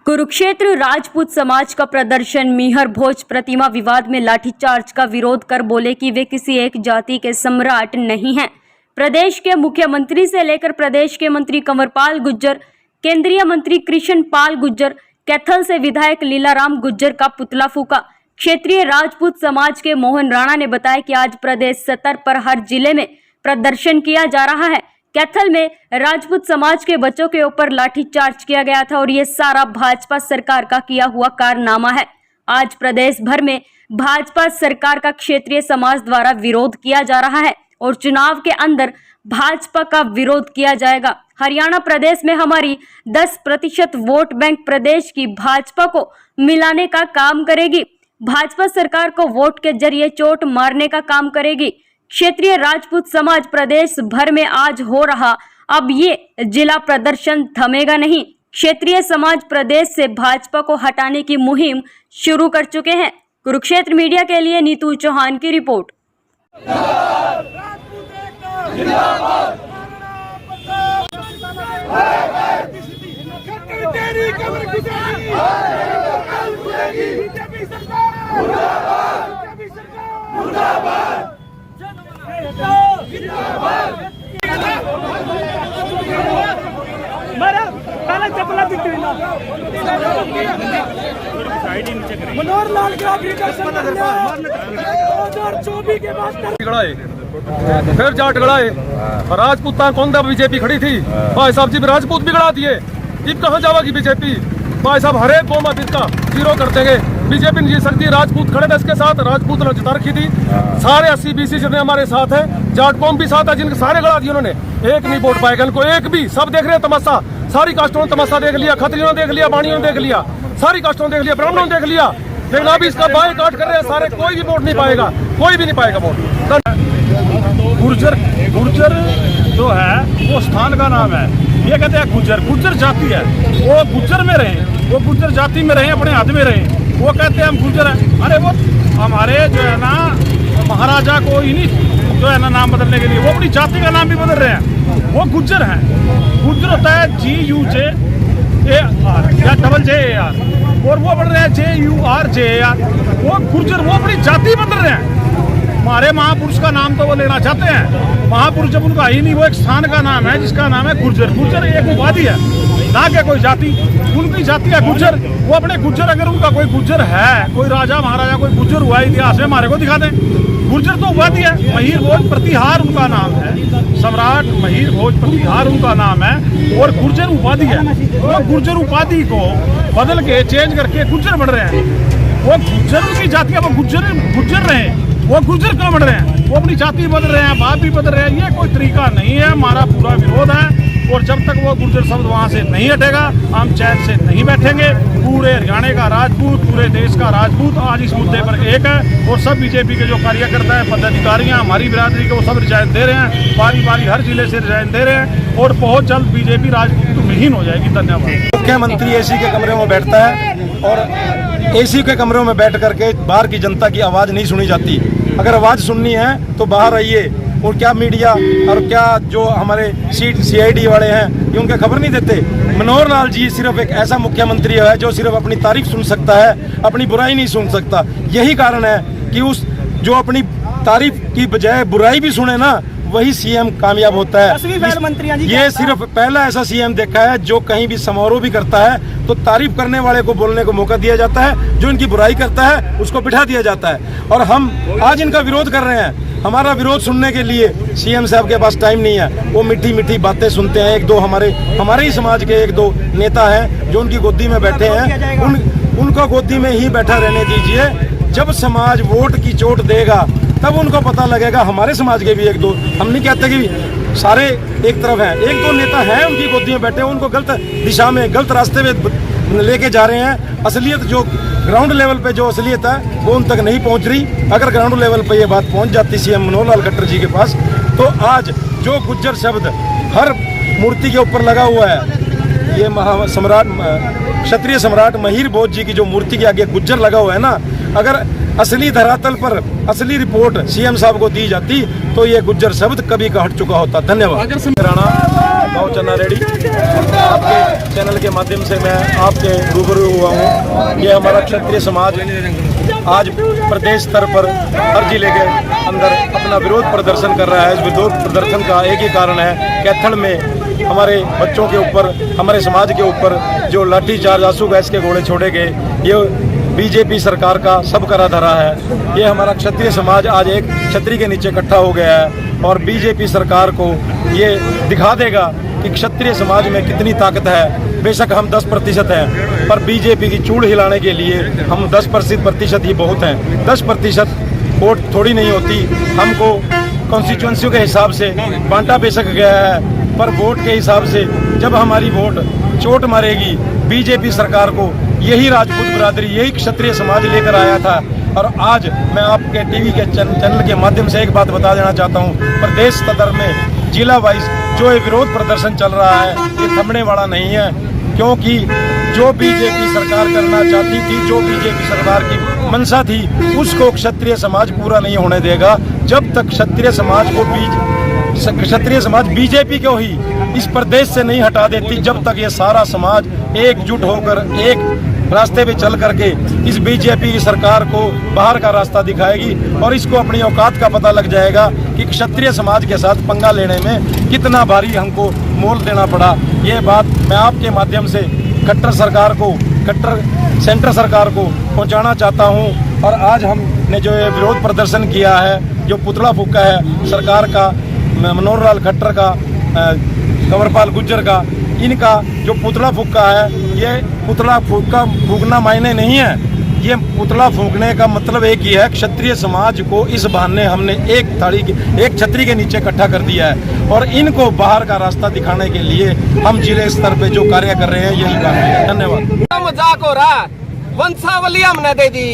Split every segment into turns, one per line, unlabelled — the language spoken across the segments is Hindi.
कुरुक्षेत्र राजपूत समाज का प्रदर्शन। मिहर भोज प्रतिमा विवाद में लाठीचार्ज का विरोध कर बोले कि वे किसी एक जाति के सम्राट नहीं हैं। प्रदेश के मुख्यमंत्री से लेकर प्रदेश के मंत्री कंवरपाल गुर्जर, केंद्रीय मंत्री कृष्ण पाल गुर्जर, कैथल से विधायक लीलाराम गुर्जर का पुतला फूका। क्षेत्रीय राजपूत समाज के मोहन राणा ने बताया कि आज प्रदेश स्तर पर हर जिले में प्रदर्शन किया जा रहा है। कैथल में राजपूत समाज के बच्चों के ऊपर लाठीचार्ज किया गया था और ये सारा भाजपा सरकार का किया हुआ कारनामा है। आज प्रदेश भर में भाजपा सरकार का क्षेत्रीय समाज द्वारा विरोध किया जा रहा है और चुनाव के अंदर भाजपा का विरोध किया जाएगा। हरियाणा प्रदेश में हमारी 10% वोट बैंक प्रदेश की भाजपा को मिलाने का काम करेगी। भाजपा सरकार को वोट के जरिए चोट मारने का काम करेगी। क्षेत्रीय राजपूत समाज प्रदेश भर में आज हो रहा अब ये जिला प्रदर्शन थमेगा नहीं। क्षेत्रीय समाज प्रदेश से भाजपा को हटाने की मुहिम शुरू कर चुके हैं। कुरुक्षेत्र मीडिया के लिए नीतू चौहान की रिपोर्ट।
मनोहर लाल के आखिरी दर्शन 2024 के बाद
फिर जाट गड़ाए। राजपूता कौन था? बीजेपी खड़ी थी। भाई साहब जी राजपूत बिगड़ा दिए। अब कहाँ जाएगी बीजेपी? भाई साहब हरे कौम इसका जीरो कर देंगे। बीजेपी नहीं जी सकती। राजपूत खड़े थे इसके साथ। राजपूत ने जिता रखी थी। सारे 80-20 जितने हमारे साथ है। जाट कौम भी साथ है, जिनके सारे गड़ा दिए उन्होंने। एक नहीं वोट पाएगा इनको, एक भी। सब देख रहे हैं तमाशा। सारी कास्टों ने तमाशा देख लिया। खत्रियों ने देख लिया, बाणियों ने देख लिया, सारी कास्टों ने देख लिया, ब्राह्मणों ने देख लिया। लेकिन अभी इसका बाय काट कर रहे हैं सारे। कोई भी वोट नहीं पाएगा, कोई भी नहीं पाएगा वोट।
गुर्जर जो है वो स्थान का नाम है। ये कहते हैं गुर्जर जाति है। वो गुर्जर में रहे, वो गुर्जर जाति में रहे, अपने हाथ में रहे। वो कहते हैं हम गुर्जर हैं। अरे वो हमारे जो है ना महाराजा को इन्हीं जो है ना नाम बदलने के लिए वो अपनी जाति का नाम भी बदल रहे हैं। वो गुर्जर हैं। गुर्जर होता है GUJAR या JAR और वो बढ़ रहे हैं JURJAR। वो गुर्जर वो अपनी जाति बदल रहे हैं। हमारे महापुरुष का नाम तो वो लेना चाहते हैं। महापुरुष जब उनका ही नहीं, वो एक स्थान का नाम है जिसका नाम है गुर्जर। गुर्जर एक उपाधि है, ना कि कोई जाति। उनकी जाति है गुर्जर। वो अपने गुर्जर, अगर उनका कोई गुर्जर है, कोई राजा महाराजा कोई गुर्जर हुआ इतिहास में, हमारे को दिखा दें। गुर्जर तो उपाधि है। महीर भोज प्रतिहार उनका नाम है। सम्राट महीर भोज प्रतिहार उनका नाम है और गुर्जर उपाधि है। वो गुर्जर उपाधि को बदल के चेंज करके गुर्जर बन रहे हैं। वो गुर्जर की जाति है, वो गुर्जर रहे। वो गुर्जर क्यों बन रहे हैं? वो अपनी जाति बदल रहे हैं, बाप भी बदल रहे हैं। ये कोई तरीका नहीं है। हमारा पूरा विरोध है और जब तक वो गुर्जर शब्द वहाँ से नहीं हटेगा हम चैन से नहीं बैठेंगे। पूरे हरियाणा का राजपूत, पूरे देश का राजपूत आज इस मुद्दे पर एक है और सब बीजेपी के जो कार्यकर्ता है, पदाधिकारी हैं, हमारी बिरादरी के, वो सब रिजाइन दे रहे हैं। बारी बारी हर जिले से रिजाइन दे रहे हैं और बहुत जल्द बीजेपी राजपूत विहीन हो जाएगी। धन्यवाद।
मुख्यमंत्री AC के कमरे में बैठता है और AC के कमरों में बैठ करके बाहर की जनता की आवाज़ नहीं सुनी जाती। अगर आवाज़ सुननी है तो बाहर आइए। और क्या मीडिया और क्या जो हमारे CID वाले हैं, ये उनका खबर नहीं देते। मनोहर लाल जी सिर्फ एक ऐसा मुख्यमंत्री है जो सिर्फ अपनी तारीफ सुन सकता है, अपनी बुराई नहीं सुन सकता। यही कारण है कि उस जो अपनी तारीफ की बजाय बुराई भी सुने ना, वही CM कामयाब होता है। ये सिर्फ पहला ऐसा CM देखा है जो कहीं भी समारोह भी करता है तो तारीफ करने वाले को बोलने को मौका दिया जाता है, जो इनकी बुराई करता है उसको बिठा दिया जाता है। और हम आज इनका विरोध कर रहे हैं। हमारा विरोध सुनने के लिए CM साहब के पास टाइम नहीं है। वो मीठी मीठी बातें सुनते हैं। एक दो हमारे ही समाज के एक दो नेता हैं जो उनकी गोदी में बैठे हैं। उनको गोदी में ही बैठा रहने दीजिए। जब समाज वोट की चोट देगा तब उनको पता लगेगा। हमारे समाज के भी एक दो, हम नहीं कहते कि सारे एक तरफ हैं, एक दो नेता हैं उनकी गोदी में बैठे, उनको गलत दिशा में, गलत रास्ते में लेके जा रहे हैं। असलियत जो ग्राउंड लेवल पे जो असलियत है वो उन तक नहीं पहुंच रही। अगर ग्राउंड लेवल पे ये बात पहुंच जाती CM मनोहर लाल खट्टर जी के पास, तो आज जो गुर्जर शब्द हर मूर्ति के ऊपर लगा हुआ है, ये क्षत्रिय सम्राट महीर भोज जी की जो मूर्ति के आगे गुर्जर लगा हुआ है ना, अगर असली धरातल पर असली रिपोर्ट CM साहब को दी जाती तो ये गुर्जर शब्द कभी का हट चुका होता। धन्यवाद। गांव चन्ना रेडी। आपके चैनल के माध्यम से मैं आपके रूबरू हुआ हूँ। ये हमारा क्षत्रिय समाज आज प्रदेश स्तर पर हर जिले के अंदर अपना विरोध प्रदर्शन कर रहा है। इस विरोध प्रदर्शन का एक ही कारण है, कैथल में हमारे बच्चों के ऊपर, हमारे समाज के ऊपर जो लाठीचार्ज, आंसू गैस के गोले छोड़े गए, ये बीजेपी सरकार का सब करा धरा है। ये हमारा क्षत्रिय समाज आज एक छतरी के नीचे इकट्ठा हो गया है और बीजेपी सरकार को ये दिखा देगा कि क्षत्रिय समाज में कितनी ताकत है। बेशक हम 10% हैं, पर बीजेपी की चूड़ हिलाने के लिए हम 10% ही बहुत हैं। 10% वोट थोड़ी नहीं होती। हमको कॉन्स्टिट्यूएंसियों के हिसाब से बांटा बेशक गया है, पर वोट के हिसाब से जब हमारी वोट चोट मारेगी बीजेपी सरकार को, यही राजपूत बिरादरी, यही क्षत्रिय समाज लेकर आया था। और आज मैं आपके टीवी के चैनल के माध्यम से एक बात बता देना चाहता हूँ, प्रदेश स्तर में जिला वाइज जो ये विरोध प्रदर्शन चल रहा है, ये थमने वाला नहीं है। क्योंकि जो बीजेपी सरकार करना चाहती थी, जो बीजेपी सरकार की मंशा थी, उसको क्षत्रिय समाज पूरा नहीं होने देगा। जब तक क्षत्रिय समाज बीजेपी को ही इस प्रदेश से नहीं हटा देती, जब तक ये सारा समाज एकजुट होकर एक रास्ते पे चल करके इस बीजेपी की सरकार को बाहर का रास्ता दिखाएगी और इसको अपनी औकात का पता लग जाएगा कि क्षत्रिय समाज के साथ पंगा लेने में कितना भारी हमको मोल देना पड़ा। ये बात मैं आपके माध्यम से खट्टर सरकार को, खट्टर सेंटर सरकार को पहुंचाना चाहता हूं। और आज हमने जो ये विरोध प्रदर्शन किया है, जो पुतला फूका है सरकार का, मनोहर लाल खट्टर का, कंवरपाल गुर्जर का, इनका जो पुतला फूका है, ये पुतला फूकना मायने नहीं है। ये पुतला फूकने का मतलब एक ही है, क्षत्रिय समाज को इस बहाने हमने एक छतरी के नीचे इकट्ठा कर दिया है और इनको बाहर का रास्ता दिखाने के लिए हम जिले स्तर पे जो कार्य कर रहे हैं, यही कार्य है। धन्यवाद।
मजाक हो रहा है, वंशावली हमने दे दी,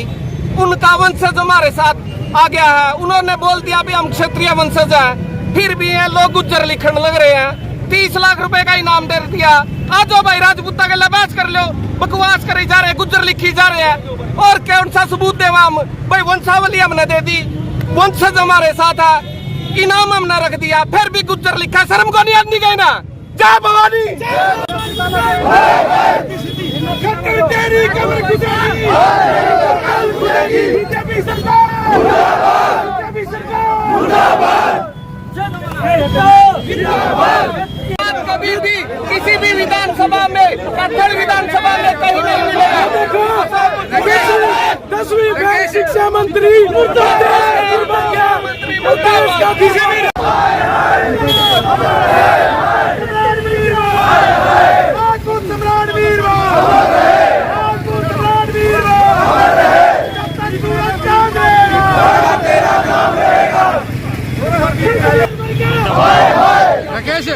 उनका वंशज हमारे साथ आ गया है, उन्होंने बोल दिया भी हम क्षत्रिय वंशज है, फिर भी ये लोग गुज्जर लिखने लग रहे हैं। 30 लाख रुपए का इनाम दे दिया, आ जाओ भाई राजपूता के लिबास कर लो, बकवास करे जा रहे हैं, गुज्जर लिखी जा रहे हैं। और कौन सा सबूत देवा हम? भाई वंशावली हमने दे दी, वंशज हमारे साथ है, इनाम हमने रख दिया, फिर भी गुज्जर लिखा। शर्म को नहीं आती गई ना? जय भवानी। कभी भी किसी भी विधानसभा में, कैथल विधानसभा में कहीं नहीं मिलेगा।
10वीं शिक्षा मंत्री
राकेश